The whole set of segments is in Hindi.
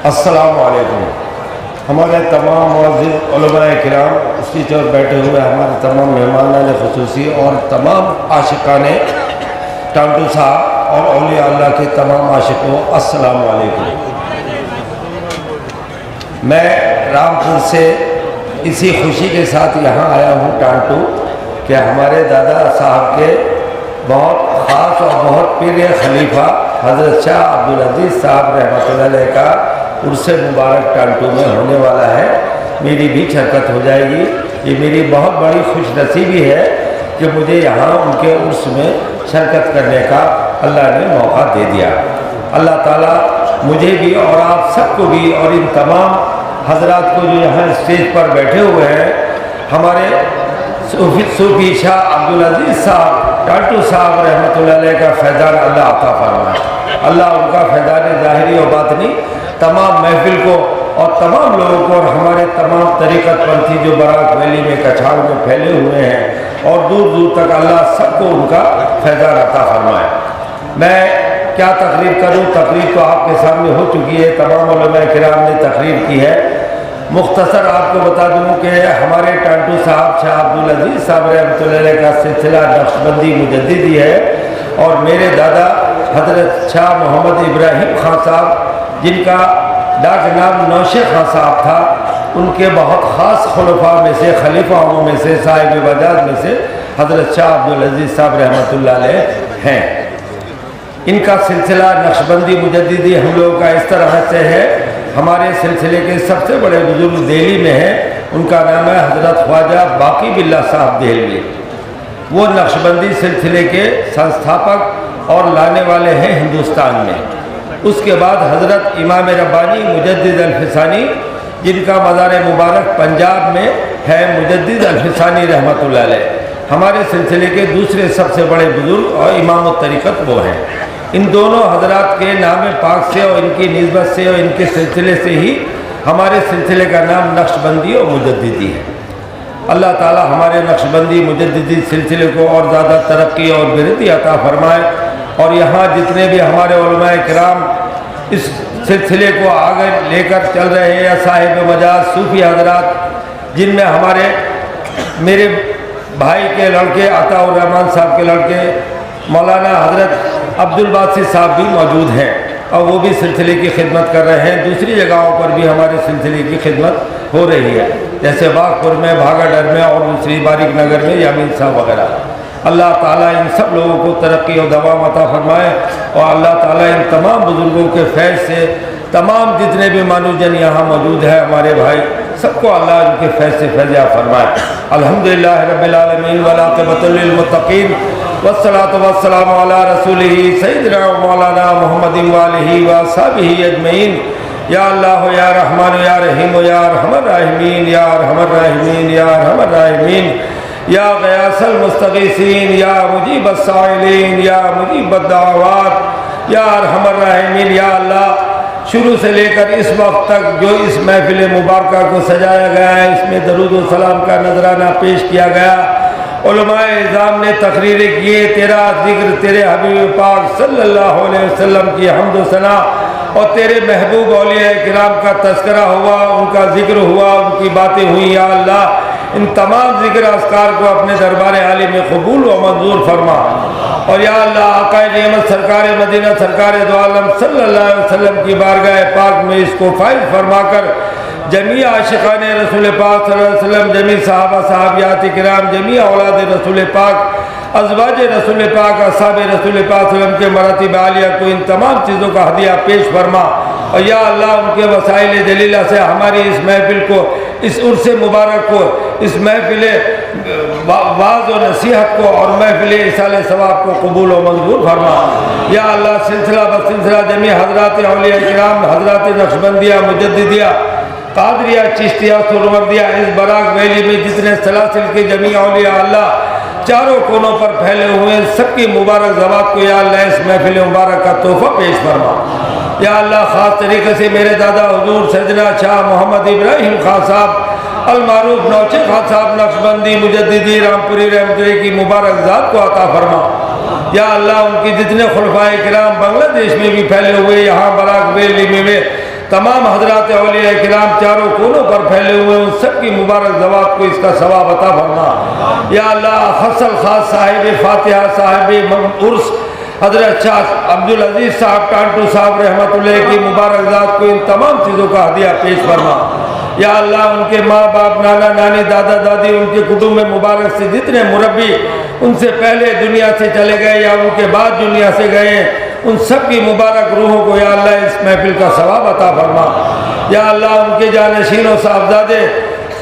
अस्सलामु अलैकुम। हमारे तमाम मुअज़्ज़िज़ उलमाए किराम, स्टेज पर बैठे हुए हमारे तमाम मेहमानान ख़ुसूसी और तमाम आशिकाने टांटू साहब और औलिया अल्लाह के तमाम आशिकों, अस्सलामु अलैकुम। मैं रामपुर से इसी खुशी के साथ यहाँ आया हूँ टांटू कि हमारे दादा साहब के बहुत ख़ास और बहुत पीर खलीफा हज़रत शाह अब्दुल अज़ीज़ साहब रहमतुल्लाह अलैह का उर्स मुबारक टांटू में होने वाला है। मेरी भी शिरकत हो जाएगी। ये मेरी बहुत बड़ी खुशनसीबी है कि मुझे यहाँ उनके उर्स में शिरकत करने का अल्लाह ने मौका दे दिया। अल्लाह ताला मुझे भी और आप सबको भी और इन तमाम हजरात को जो यहाँ स्टेज पर बैठे हुए हैं, हमारे सूफी शाह अब्दुल अज़ीज़ साहब टांटू साहब रहमतुल्लाह अलैह का फैज़ान अल्लाह अता फरमाए। अल्लाह उनका फैज़ान ज़ाहिरी और बातनी तमाम महफिल को और तमाम लोगों को और हमारे तमाम तरीक़तपंथी जो बारात वैली में कछाड़ में फैले हुए हैं और दूर दूर तक अल्लाह सबको उनका फैज़ान अता फरमाए। मैं क्या तकरीर करूँ? तकरीर तो आपके सामने हो चुकी है, तमाम उलमाए किराम ने तकरीर की है। मुख्तसर आपको बता दूँ कि हमारे टांटू साहब शाह अब्दुल अज़ीज़ साहब रहमतुल्लाह अलैह का सिलसिला नक्शबंदी मुजद्दिदी है और मेरे दादा हज़रत शाह मोहम्मद इब्राहिम खान साहब, जिनका डाक नाम नौशे खान साहब था, उनके बहुत ख़ास खुलफा में से, खलीफाओं में से, साहिब वजाद में से हज़रत शाह अब्दुल अज़ीज़ साहब रहमतुल्लाह अलैह हैं। इनका सिलसिला नक्शबंदी मुजद्दिदी हम लोगों का इस तरह से है। हमारे सिलसिले के सबसे बड़े बुजुर्ग दिल्ली में हैं, उनका नाम है हज़रत ख्वाजा बाकी बिल्ला साहब दिल्ली। वो नक्शबंदी सिलसिले के संस्थापक और लाने वाले हैं हिंदुस्तान में। उसके बाद हज़रत इमाम रब्बानी मुजद्दिद अल-फिसानी, जिनका मज़ार मुबारक पंजाब में है, मुजद्दिद अल-फिसानी रहमतुल्लाह अलैह, हमारे सिलसिले के दूसरे सबसे बड़े बुजुर्ग और इमाम तरीक़त वो हैं। इन दोनों हजरात के नाम पाक से और इनकी निस्बत से और इनके सिलसिले से ही हमारे सिलसिले का नाम नक्शबंदी और मुजद्दिदी है। अल्लाह ताला हमारे नक्शबंदी मुजद्दिदी सिलसिले को और ज़्यादा तरक्की और बिरती अता फरमाए और यहाँ जितने भी हमारे उलमाए किराम इस सिलसिले को आगे लेकर चल रहे हैं या साहिब मजाज सूफी हजरात, जिनमें हमारे मेरे भाई के लड़के अताउर रहमान साहब के लड़के मौलाना हज़रत अब्दुल बासित साहब भी मौजूद हैं और वो भी सिलसिले की खिदमत कर रहे हैं। दूसरी जगहों पर भी हमारे सिलसिले की खिदमत हो रही है, जैसे बागपुर में, भागाडर में और दूसरी बारिक नगर में यामीन साहब वगैरह। अल्लाह ताला इन सब लोगों को तरक्की और दवाम अता फरमाए और अल्लाह ताला इन तमाम बुजुर्गों के फैज़ से तमाम जितने भी मानुजन यहाँ मौजूद है हमारे भाई, सबको अल्लाह इनके फैज़ से फैज़ फरमाए। अल्हम्दुलिल्लाह रब्बिल आलमीन वल आक़िबतु लिल मुत्तक़ीन वस्सलातु वस्सलामु अला रसूलिही सय्यिदिना व मौलाना मुहम्मदिन व आलिहि व अस्हाबिहि अजमईन। या अल्लाह या रहमान या रहीम या अरहमर राहिमीन या अरहमर राहिमीन या अरहमर राहिमीन या गयासल मुस्तगीसीन या मुजीबस साइलीन या मुजीबद दावात या अरहमर राहिमीन। या अल्लाह, शुरू से लेकर इस वक्त तक जो इस महफिल मुबारका को सजाया गया है, इसमें दरूद व सलाम का नजराना पेश किया गया, उलमाए इज़ाम ने तकरीरें किए, तेरा जिक्र, तेरे हबीब पाक सल्लल्लाहु अलैहि वसल्लम की हम्द व सना और तेरे महबूब औलिया किराम का तज़किरा हुआ, उनका जिक्र हुआ, उनकी बातें हुई। या अल्लाह, इन तमाम जिक्र अस्कार को अपने दरबार आली में कबूल व मंजूर फरमा और या अल्लाह, आक़ाए नेमत सरकार मदीना सरकार दो आलम सल्लल्लाहु अलैहि वसल्लम की बारगाह पाक में इसको फाइज फरमाकर जमी आशिकान रसूल पाक सल्लल्लाहु अलैहि वसल्लम, जमी सहाबा सहाबियात किराम, जमी औलाद रसूल पाक, अज़वाज रसूल पाक, असहाब रसूल पाक सल्लल्लाहु अलैहि वसल्लम के मरातिब आलिया को इन तमाम चीज़ों का हदिया पेश फरमा और या अल्लाह, उनके वसाइल जलीला से हमारी इस महफिल को, इस उर्स मुबारक को, इस महफिल वाज़ और नसीहत को और महफिल इसाले सवाब को कबूल व मंजूर फरमा। या अल्लाह, सिलसिला ब सिलसिला जमी हजरात औलिया किराम, हजरात नक्शबंदिया, मुजद्दिदिया, कादरिया, चिश्तिया, सुरवर्दिया, इस बराक वैली में जितने सलासिल के जमी औलिया अल्लाह चारों कोनों पर फैले हुए, सबकी मुबारक ज़वात को या अल्लाह इस महफिल मुबारक का तोहफ़ा पेश फरमा। या अल्लाह, ख़ास तरीके से मेरे दादा हुजूर सैयदना शाह मोहम्मद इब्राहिम खान साहब अल-मारूफ नौशे खान साहब नक्शबंदी मुजद्दिदी रामपुरी रहमतुल्लाह की मुबारक ज़ात को अता फरमा। या अल्लाह, उनके जितने खुलफाए किराम बांग्लादेश में भी फैले हुए, यहाँ बराक वैली में तमाम हजरात औलिया किराम चारों कोनों पर फैले हुए उन सब की मुबारक ज़वात को इसका सवाब अता फरमा। या अल्लाह फसल खास साहिब फातिहा साहिब उर्स हजरत शाह अब्दुल अजीज साहब टांटू साहब रहमतुल्लाह की मुबारक ज़ात को इन तमाम चीज़ों का हदिया पेश फरमा। या अल्लाह उनके माँ बाप नाना नानी दादा दादी उनके कुटुंब में मुबारक से जितने मुरब्बी उनसे पहले दुनिया से चले गए या उनके बाद दुनिया से गए उन सब की मुबारक रूहों को या अल्लाह इस महफिल का सवाब अता फरमा। या अल्लाह उनके जानशीनों साहबजादे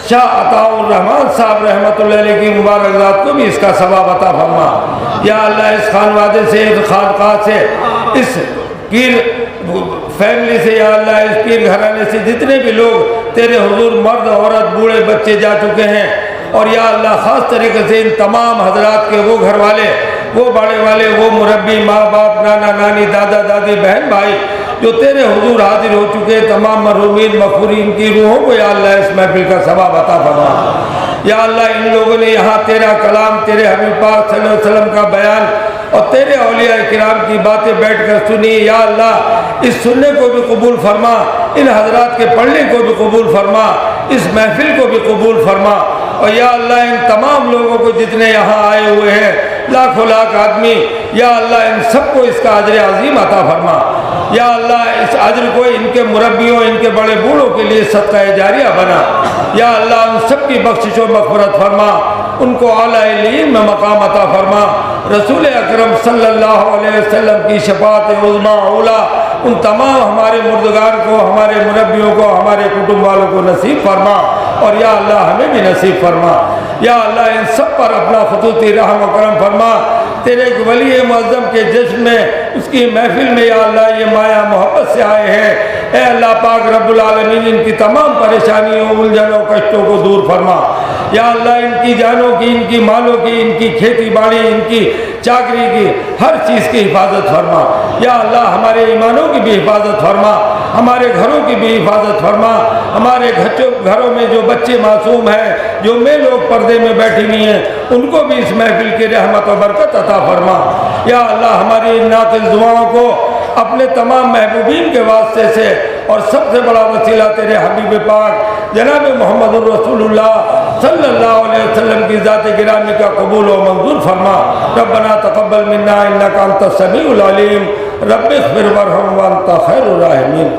शाह अताउर रहमान साहब रहमतुल्लाह अलैह की मुबारक ज़ात को भी इसका सवाब अता फरमा। या अल्लाह इस खानवादे से इस खानकाह से इस पीर फैमिली से या अल्लाह इस पीर घराने से जितने भी लोग तेरे हुजूर मर्द औरत बूढ़े बच्चे जा चुके हैं और या अल्लाह ख़ास तरीके से इन तमाम हजरात के वो घर वाले वो बड़े वाले वो मुरब्बी माँ बाप नाना नानी दादा दादी बहन भाई जो तेरे हुजूर हाजिर हो चुके तमाम मरहूमीन मखफूरीन की रूहों को या अल्लाह इस महफिल का सवाब अता फरमा। या अल्लाह इन लोगों ने यहाँ तेरा कलाम तेरे हबीब पाक सल्लल्लाहु अलैहि वसल्लम का बयान और तेरे औलिया किराम की बातें बैठ कर सुनी। या अल्लाह इस सुनने को भी कबूल फरमा, इन हजरात के पढ़ने को भी कबूल फरमा, इस महफिल को भी कबूल फरमा। और या अल्लाह इन तमाम लोगों को जितने यहाँ आए हुए हैं लाखों लाख आदमी या अल्लाह इन सबको इसका अजर अजीम अता फरमा। या अल्लाह इस अजर को इनके मुरब्बियों इनके बड़े बूढ़ों के लिए सदका जारिया बना। या अल्लाह उन सब की बख्शिश व मग़फ़िरत फरमा, उनको आला इल्म में मकाम अता फरमा। रसूल अकरम सल्लल्लाहु अलैहि वसल्लम की शफ़ाअत उज़्मा औला उन तमाम हमारे मुर्दगार को हमारे मुरब्बियों को हमारे कुटुंब वालों को नसीब फरमा और या अल्लाह हमें भी नसीब फरमा। या अल्लाह इन सब पर अपना खुसूसी रहम व करम फरमा। तेरे वली मुअज़्ज़म के जश्न में उसकी महफिल में या अल्लाह ये माया मोहब्बत से आए हैं। ए अल्लाह पाक रब्बुल आलमीन इनकी तमाम परेशानियों उलझनों कष्टों को दूर फरमा। या अल्लाह इनकी जानों की इनकी मालों की इनकी खेती बाड़ी इनकी चाकरी की हर चीज़ की हिफाजत फरमा। या अल्लाह हमारे ईमानों की भी हिफाजत फरमा, हमारे घरों की भी हिफाजत फरमा। हमारे घरों में जो बच्चे मासूम हैं जो मैं लोग पर्दे में बैठी हुई हैं उनको भी इस महफिल की रहमत और बरकत अता फरमा। या अल्लाह हमारी इन नाक़िस दुआओं को अपने तमाम महबूबीन के वास्ते से और सबसे बड़ा वसीला तेरे हबीब पाक जनाब मोहम्मद रसूलुल्लाह सल्लल्लाहु अलैहि वसल्लम की ज़ात गिरामी का कबूल व मंजूर फरमा। रब्बना तक़ब्बल मिन्ना इन्नका अंतस समीउल अलीम रब्बिग़फिर वरहम व अंता खैरुर राहिमीन।